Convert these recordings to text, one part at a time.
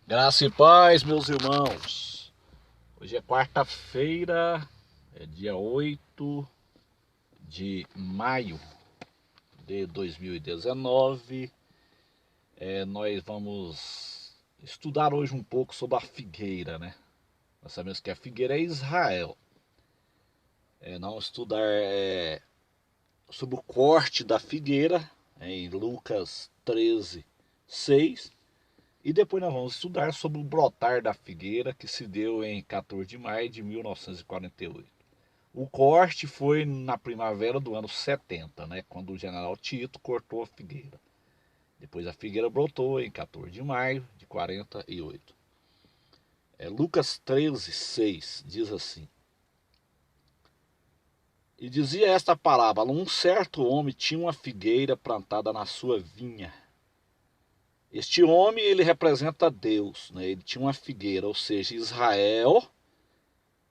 Graça e paz, meus irmãos. Hoje é quarta-feira, é dia 8 de maio de 2019. Nós vamos estudar hoje um pouco sobre a figueira, né? Nós sabemos que a figueira é Israel. Nós estudar sobre o corte da figueira, em Lucas 13, 6. E depois nós vamos estudar sobre o brotar da figueira, que se deu em 14 de maio de 1948. O corte foi na primavera do ano 70, né, quando o general Tito cortou a figueira. Depois a figueira brotou em 14 de maio de 48. Lucas 13, 6 diz assim: E dizia esta parábola: um certo homem tinha uma figueira plantada na sua vinha. Este homem, ele representa Deus, né? Ele tinha uma figueira, ou seja, Israel,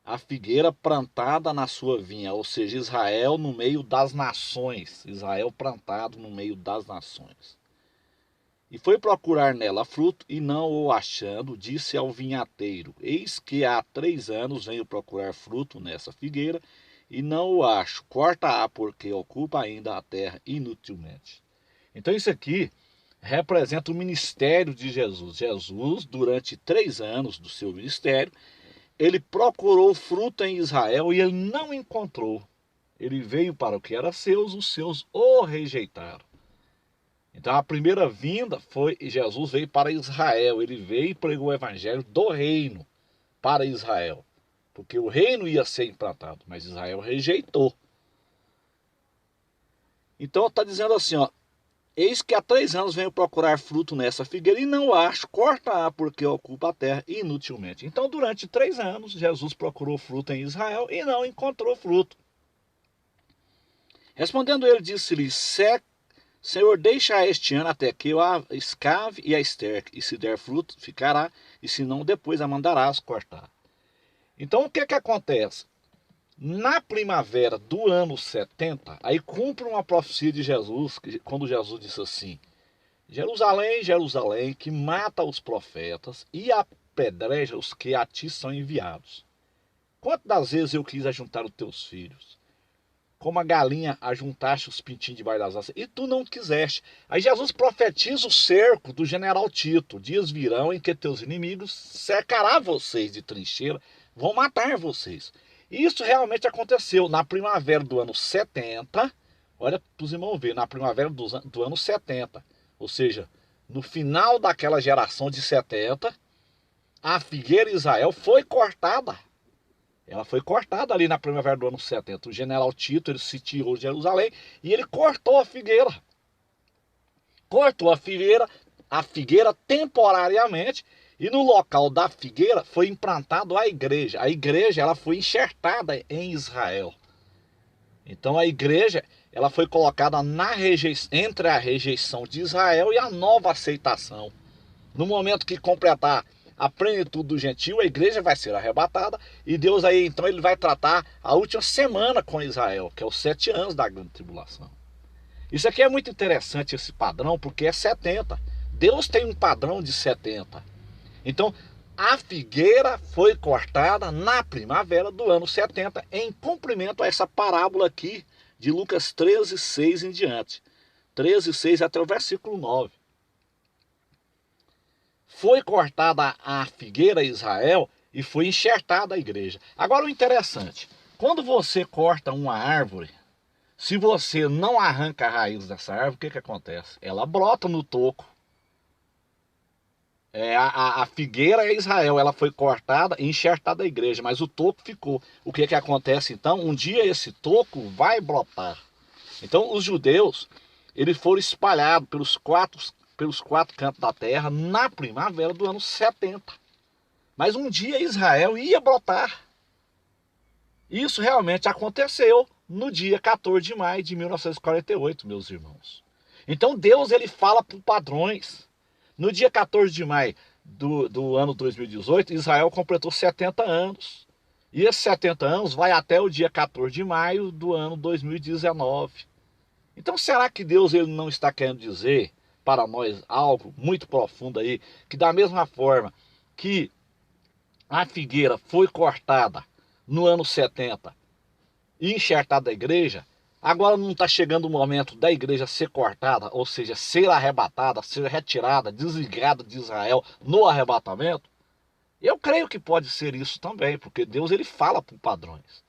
a figueira plantada na sua vinha, ou seja, Israel no meio das nações, Israel plantado no meio das nações. E foi procurar nela fruto, e não o achando, disse ao vinhateiro: Eis que há 3 anos venho procurar fruto nessa figueira, e não o acho. Corta-a, porque ocupa ainda a terra inutilmente. Então isso aqui representa o ministério de Jesus. Jesus, durante 3 anos do seu ministério, ele procurou fruto em Israel e ele não encontrou. Ele veio para o que era seus, os seus o rejeitaram. Então a primeira vinda foi, Jesus veio para Israel, ele veio e pregou o evangelho do reino para Israel. Porque o reino ia ser implantado, mas Israel rejeitou. Então está dizendo assim, ó: Eis que há 3 anos venho procurar fruto nessa figueira e não acho. Corta-a, porque ocupa a terra inutilmente. Então, durante 3 anos, Jesus procurou fruto em Israel e não encontrou fruto. Respondendo ele, disse-lhe: Senhor, deixa este ano até que eu a escave e a esterque, e se der fruto, ficará, e se não, depois a mandarás cortar. Então, o que acontece? Na primavera do ano 70, aí cumpre uma profecia de Jesus, quando Jesus disse assim: Jerusalém, Jerusalém, que mata os profetas e apedreja os que a ti são enviados. Quantas vezes eu quis ajuntar os teus filhos, como a galinha ajuntaste os pintinhos debaixo das asas, e tu não quiseste. Aí Jesus profetiza o cerco do general Tito: dias virão em que teus inimigos cercará vocês de trincheira, vão matar vocês. E isso realmente aconteceu na primavera do ano 70. Olha para os irmãos verem, na primavera do ano 70. Ou seja, no final daquela geração de 70, a figueira Israel foi cortada. Ela foi cortada ali na primavera do ano 70. O general Tito, ele sitiou Jerusalém e ele cortou a figueira. Cortou a figueira temporariamente, e no local da figueira foi implantado a igreja. A igreja, ela foi enxertada em Israel. Então a igreja, ela foi colocada entre a rejeição de Israel e a nova aceitação. No momento que completar a plenitude do gentio, a igreja vai ser arrebatada, e Deus aí então ele vai tratar a última semana com Israel, que é os 7 anos da grande tribulação. Isso aqui é muito interessante, esse padrão, porque é 70. Deus tem um padrão de 70. Então, a figueira foi cortada na primavera do ano 70, em cumprimento a essa parábola aqui de Lucas 13, 6 em diante. 13, 6 até o versículo 9. Foi cortada a figueira Israel e foi enxertada a igreja. Agora o interessante, quando você corta uma árvore, se você não arranca a raiz dessa árvore, o que acontece? Ela brota no toco. A figueira é Israel, ela foi cortada e enxertada a igreja, mas o toco ficou. O que acontece então? Um dia esse toco vai brotar. Então os judeus, eles foram espalhados pelos quatro cantos da terra na primavera do ano 70. Mas um dia Israel ia brotar. Isso realmente aconteceu no dia 14 de maio de 1948, meus irmãos. Então Deus, ele fala por padrões. No dia 14 de maio do ano 2018, Israel completou 70 anos. E esses 70 anos vai até o dia 14 de maio do ano 2019. Então será que Deus, ele não está querendo dizer para nós algo muito profundo aí, que da mesma forma que a figueira foi cortada no ano 70 e enxertada da igreja, agora não está chegando o momento da igreja ser cortada, ou seja, ser arrebatada, ser retirada, desligada de Israel no arrebatamento? Eu creio que pode ser isso também, porque Deus ele fala por padrões.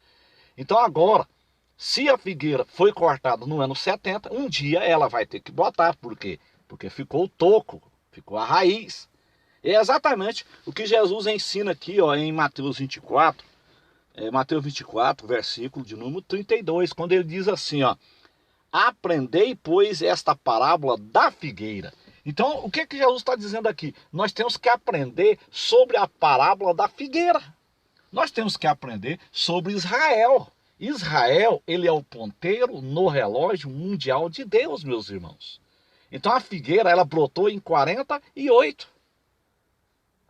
Então agora, se a figueira foi cortada no ano 70, um dia ela vai ter que brotar. Por quê? Porque ficou o toco, ficou a raiz. É exatamente o que Jesus ensina aqui, ó, em Mateus 24, Mateus 24, versículo de número 32, quando ele diz assim, ó: aprendei, pois, esta parábola da figueira. Então, o que Jesus está dizendo aqui? Nós temos que aprender sobre a parábola da figueira. Nós temos que aprender sobre Israel. Israel, ele é o ponteiro no relógio mundial de Deus, meus irmãos. Então, a figueira, ela brotou em 48.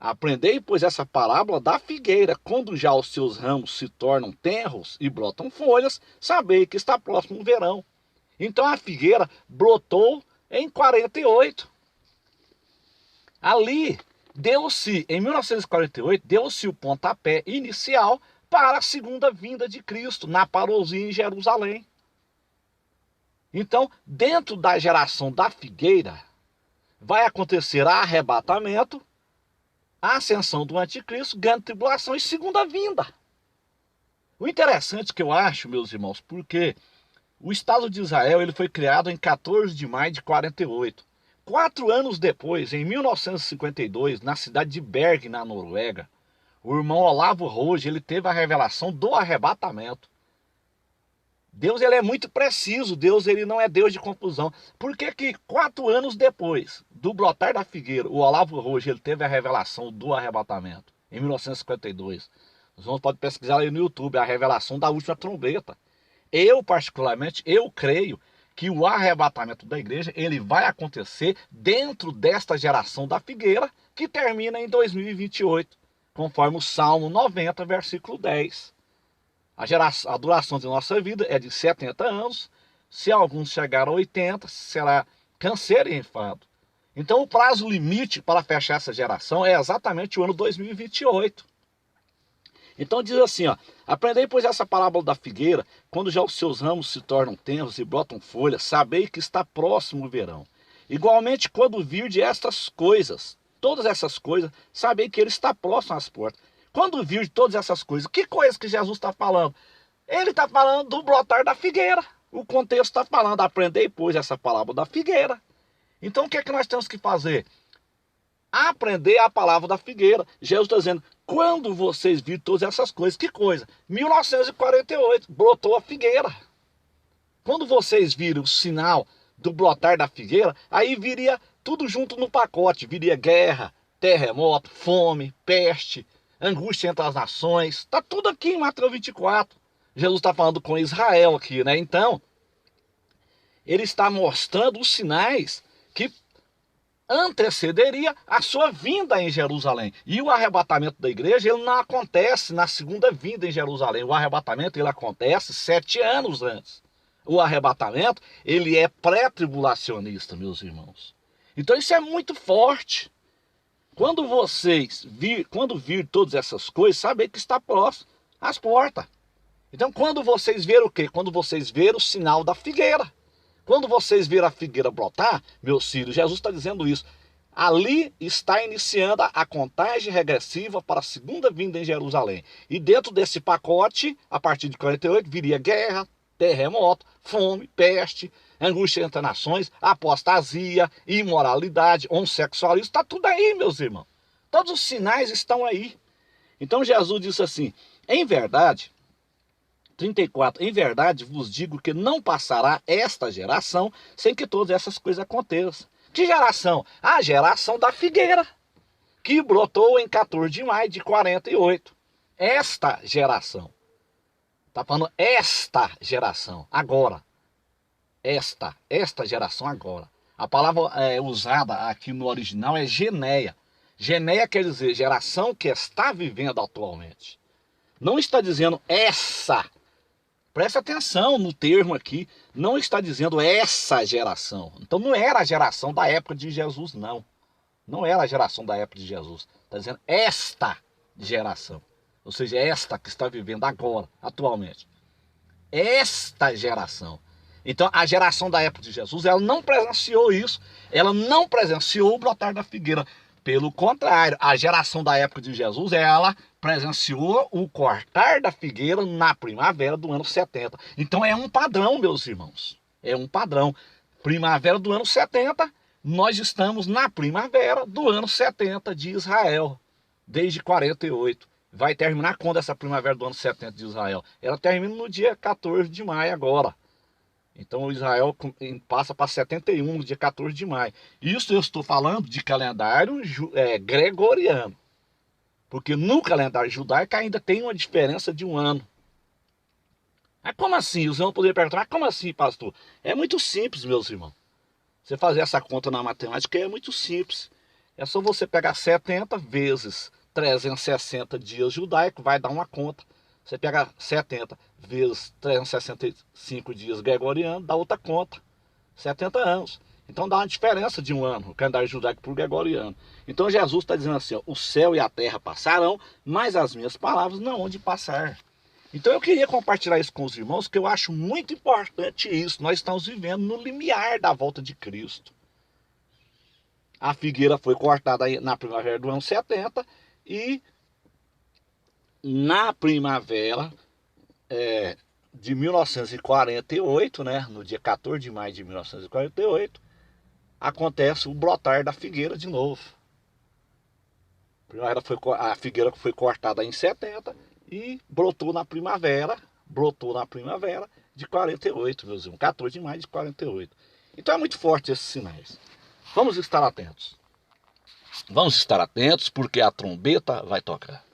Aprendei, pois, essa parábola da figueira. Quando já os seus ramos se tornam tenros e brotam folhas, sabei que está próximo o verão. Então a figueira brotou em 48. Ali, deu-se, em 1948, deu-se o pontapé inicial para a segunda vinda de Cristo, na parousia em Jerusalém. Então, dentro da geração da figueira, vai acontecer arrebatamento, a ascensão do anticristo, grande tribulação e segunda vinda. O interessante que eu acho, meus irmãos, porque o Estado de Israel ele foi criado em 14 de maio de 48. 4 anos depois, em 1952, na cidade de Bergen, na Noruega, o irmão Olavo Roge ele teve a revelação do arrebatamento. Deus ele é muito preciso, Deus ele não é Deus de confusão. Por que que 4 anos depois do brotar da figueira, o Olavo Roge ele teve a revelação do arrebatamento, em 1952? Os irmãos podem pesquisar aí no YouTube, a revelação da última trombeta. Eu, particularmente, eu creio que o arrebatamento da igreja ele vai acontecer dentro desta geração da figueira, que termina em 2028, conforme o Salmo 90, versículo 10. A duração de nossa vida é de 70 anos. Se alguns chegaram a 80, será câncer e enfado. Então o prazo limite para fechar essa geração é exatamente o ano 2028. Então diz assim, ó: aprendei, pois, essa parábola da figueira. Quando já os seus ramos se tornam tenros e brotam folhas, sabei que está próximo o verão. Igualmente, quando virde estas coisas, todas essas coisas, sabei que ele está próximo às portas. Quando virde todas essas coisas, que coisas que Jesus está falando? Ele está falando do brotar da figueira. O contexto está falando: aprendei, pois, essa parábola da figueira. Então o que é que nós temos que fazer? Aprender a palavra da figueira. Jesus está dizendo: quando vocês viram todas essas coisas, que coisa? 1948, brotou a figueira. Quando vocês viram o sinal do brotar da figueira, aí viria tudo junto no pacote. Viria guerra, terremoto, fome, peste, angústia entre as nações. Está tudo aqui em Mateus 24. Jesus está falando com Israel aqui, né? Então, ele está mostrando os sinais que antecederia a sua vinda em Jerusalém. E o arrebatamento da igreja ele não acontece na segunda vinda em Jerusalém. O arrebatamento ele acontece 7 anos antes. O arrebatamento ele é pré-tribulacionista, meus irmãos. Então isso é muito forte. Quando vir todas essas coisas, saber que está próximo às portas. Então quando vocês verem o quê? Quando vocês verem o sinal da figueira. Quando vocês viram a figueira brotar, meus filhos, Jesus está dizendo isso. Ali está iniciando a contagem regressiva para a segunda vinda em Jerusalém. E dentro desse pacote, a partir de 48, viria guerra, terremoto, fome, peste, angústia entre nações, apostasia, imoralidade, homossexualismo. Está tudo aí, meus irmãos. Todos os sinais estão aí. Então Jesus disse assim: em verdade... 34, em verdade vos digo que não passará esta geração sem que todas essas coisas aconteçam. Que geração? A geração da figueira, que brotou em 14 de maio de 48. Esta geração. Está falando esta geração, agora. Esta geração agora. A palavra usada aqui no original é geneia. Geneia quer dizer geração que está vivendo atualmente. Não está dizendo essa. Preste atenção no termo aqui. Não está dizendo essa geração. Então não era a geração da época de Jesus, não. Não era a geração da época de Jesus. Está dizendo esta geração. Ou seja, esta que está vivendo agora, atualmente. Esta geração. Então, a geração da época de Jesus, ela não presenciou isso. Ela não presenciou o brotar da figueira. Pelo contrário, a geração da época de Jesus, ela presenciou o cortar da figueira na primavera do ano 70. Então, é um padrão, meus irmãos. É um padrão. Primavera do ano 70, nós estamos na primavera do ano 70 de Israel. Desde 48. Vai terminar quando essa primavera do ano 70 de Israel? Ela termina no dia 14 de maio agora. Então Israel passa para 71 no dia 14 de maio. Isso eu estou falando de calendário gregoriano. Porque no calendário judaico ainda tem uma diferença de um ano. Mas como assim? Os irmãos poderiam perguntar, mas como assim, pastor? É muito simples, meus irmãos. Você fazer essa conta na matemática é muito simples. É só você pegar 70 vezes 360 dias judaicos, vai dar uma conta. Você pega 70 vezes 365 dias gregoriano, dá outra conta. 70 anos. Então dá uma diferença de um ano, o calendário judaico para o gregoriano. Então Jesus está dizendo assim, ó, o céu e a terra passarão, mas as minhas palavras não hão de passar. Então eu queria compartilhar isso com os irmãos, que eu acho muito importante isso. Nós estamos vivendo no limiar da volta de Cristo. A figueira foi cortada na primavera do ano 70 e na primavera de 1948, né, no dia 14 de maio de 1948, acontece o brotar da figueira de novo. A figueira foi cortada em 70 e brotou na primavera de 48, meus irmãos, 14 de maio de 48. Então é muito forte esses sinais. Vamos estar atentos. Vamos estar atentos porque a trombeta vai tocar.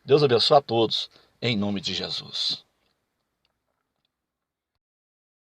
Deus abençoe a todos, em nome de Jesus.